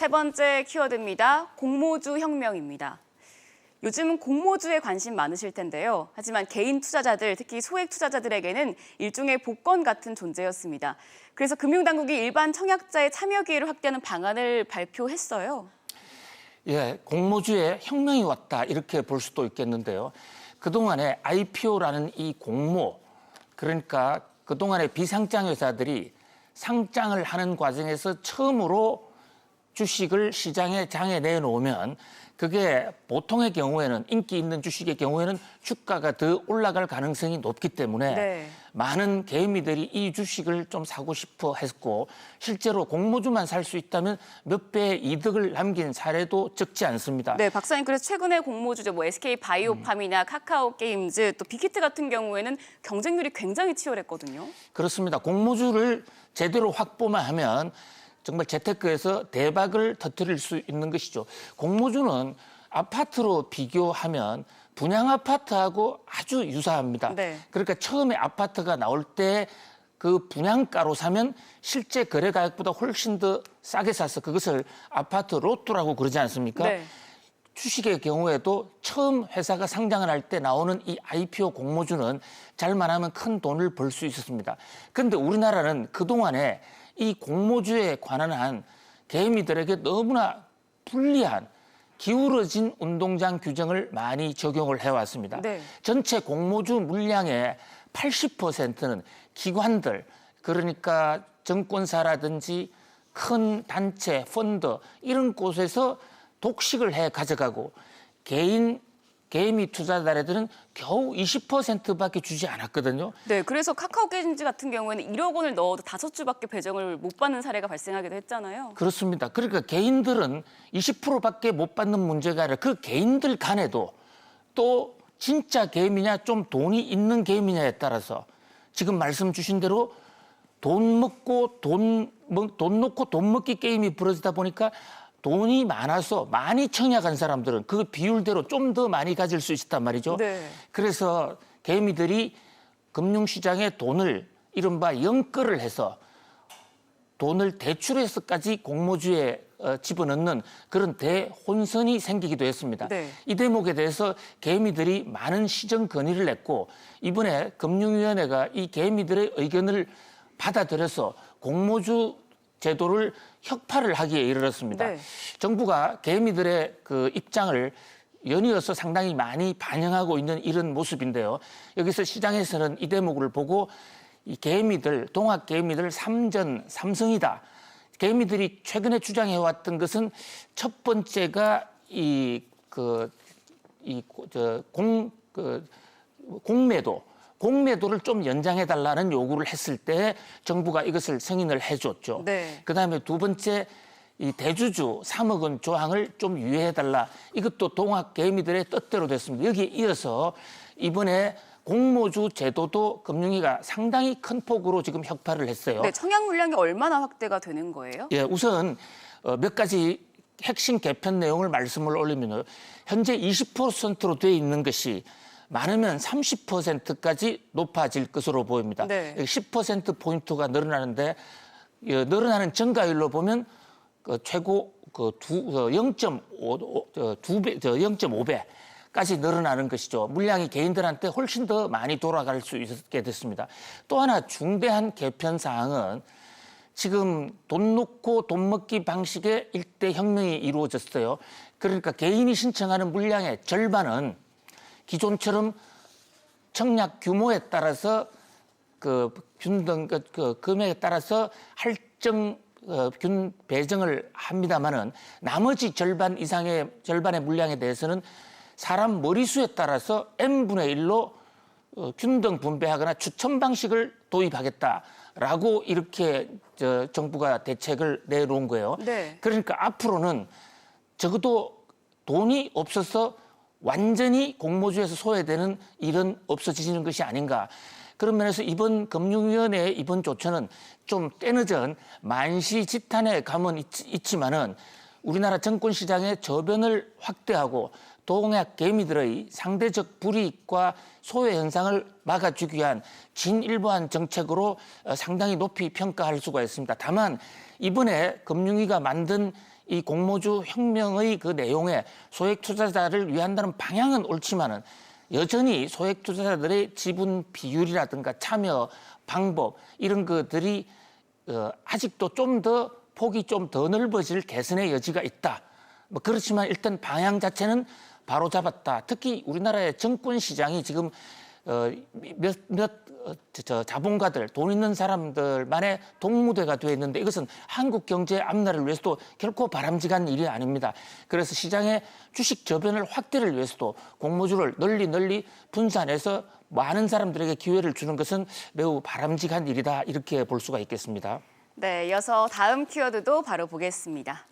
세 번째 키워드입니다. 공모주 혁명입니다. 요즘은 공모주에 관심 많으실 텐데요. 하지만 개인 투자자들, 특히 소액 투자자들에게는 일종의 복권 같은 존재였습니다. 그래서 금융당국이 일반 청약자의 참여 기회를 확대하는 방안을 발표했어요. 예, 공모주에 혁명이 왔다 이렇게 볼 수도 있겠는데요. 그동안에 IPO라는 이 공모, 그러니까 그동안에 비상장 회사들이 상장을 하는 과정에서 처음으로 주식을 시장에 장에 내놓으면 그게 보통의 경우에는 인기 있는 주식의 경우에는 주가가 더 올라갈 가능성이 높기 때문에 많은 개미들이 이 주식을 좀 사고 싶어 했고 실제로 공모주만 살 수 있다면 몇 배의 이득을 남긴 사례도 적지 않습니다. 네, 박사님 그래서 최근에 공모주죠. SK 바이오팜이나 카카오 게임즈 또 빅히트 같은 경우에는 경쟁률이 굉장히 치열했거든요. 그렇습니다. 공모주를 제대로 확보만 하면 정말 재테크에서 대박을 터뜨릴 수 있는 것이죠. 공모주는 아파트로 비교하면 분양 아파트하고 아주 유사합니다. 그러니까 처음에 아파트가 나올 때 그 분양가로 사면 실제 거래 가격보다 훨씬 더 싸게 사서 그것을 아파트 로또라고 그러지 않습니까? 주식의 경우에도 처음 회사가 상장을 할 때 나오는 이 IPO 공모주는 잘만 하면 큰 돈을 벌 수 있었습니다. 그런데 우리나라는 그동안에 이 공모주에 관한 한 개미들에게 너무나 불리한 기울어진 운동장 규정을 많이 적용을 해왔습니다. 전체 공모주 물량의 80%는 기관들, 그러니까 정권사라든지 큰 단체, 펀드 이런 곳에서 독식을 해 가져가고 개미 투자자들은 겨우 20%밖에 주지 않았거든요. 네, 그래서 카카오 게임즈 같은 경우에는 1억 원을 넣어도 5주밖에 배정을 못 받는 사례가 발생하기도 했잖아요. 그렇습니다. 그러니까 개인들은 20%밖에 못 받는 문제가 아니라 그 개인들 간에도 또 진짜 개미냐 좀 돈이 있는 개미냐에 따라서 지금 말씀 주신 대로 돈 놓고 돈 먹기 게임이 벌어지다 보니까 돈이 많아서 많이 청약한 사람들은 그 비율대로 좀 더 많이 가질 수 있었단 말이죠. 그래서 개미들이 금융시장에 돈을 이른바 영끌을 해서 돈을 대출해서까지 공모주에 집어넣는 그런 대혼선이 생기기도 했습니다. 이 대목에 대해서 개미들이 많은 시정 건의를 냈고 이번에 금융위원회가 이 개미들의 의견을 받아들여서 공모주 제도를 혁파를 하기에 이르렀습니다. 정부가 개미들의 그 입장을 연이어서 상당히 많이 반영하고 있는 이런 모습인데요. 여기서 시장에서는 이 대목을 보고 이 개미들, 동학 개미들 삼성이다. 개미들이 최근에 주장해왔던 것은 첫 번째가 공매도를 좀 연장해달라는 요구를 했을 때 정부가 이것을 승인을 해줬죠. 그다음에 두 번째 이 대주주 3억 원 조항을 좀 유예해달라. 이것도 동학 개미들의 뜻대로 됐습니다. 여기에 이어서 이번에 공모주 제도도 금융위가 상당히 큰 폭으로 지금 혁파를 했어요. 청약 물량이 얼마나 확대가 되는 거예요? 예, 우선 몇 가지 핵심 개편 내용을 말씀을 올리면 현재 20%로 돼 있는 것이 많으면 30%까지 높아질 것으로 보입니다. 10%포인트가 늘어나는데 늘어나는 증가율로 보면 최고 0.5배까지 늘어나는 것이죠. 물량이 개인들한테 훨씬 더 많이 돌아갈 수 있게 됐습니다. 또 하나 중대한 개편 사항은 지금 돈 놓고 돈 먹기 방식의 일대 혁명이 이루어졌어요. 그러니까 개인이 신청하는 물량의 절반은 기존처럼 청약 규모에 따라서 금액에 따라서 할증 균 배정을 합니다만은 나머지 절반의 물량에 대해서는 사람 머리수에 따라서 n분의 1로 균등 분배하거나 추첨 방식을 도입하겠다라고 이렇게 정부가 대책을 내놓은 거예요. 그러니까 앞으로는 적어도 돈이 없어서 완전히 공모주에서 소외되는 일은 없어지는 것이 아닌가. 그런 면에서 이번 금융위원회의 이번 조처는 좀 때늦은 만시지탄의 감은 있지만은 우리나라 정권시장의 저변을 확대하고 동학 개미들의 상대적 불이익과 소외 현상을 막아주기 위한 진일보한 정책으로 상당히 높이 평가할 수가 있습니다. 다만 이번에 금융위가 만든 이 공모주 혁명의 그 내용에 소액 투자자를 위한다는 방향은 옳지만은 여전히 소액 투자자들의 지분 비율이라든가 참여 방법 이런 것들이 아직도 좀 더 폭이 좀 더 넓어질 개선의 여지가 있다. 뭐 그렇지만 일단 방향 자체는 바로 잡았다. 특히 우리나라의 정권 시장이 지금 자본가들, 돈 있는 사람들만의 동무대가 되어 있는데 이것은 한국 경제 앞날을 위해서도 결코 바람직한 일이 아닙니다. 그래서 시장의 주식 저변을 확대를 위해서도 공모주를 널리 분산해서 많은 사람들에게 기회를 주는 것은 매우 바람직한 일이다. 이렇게 볼 수가 있겠습니다. 네, 이어서 다음 키워드도 바로 보겠습니다.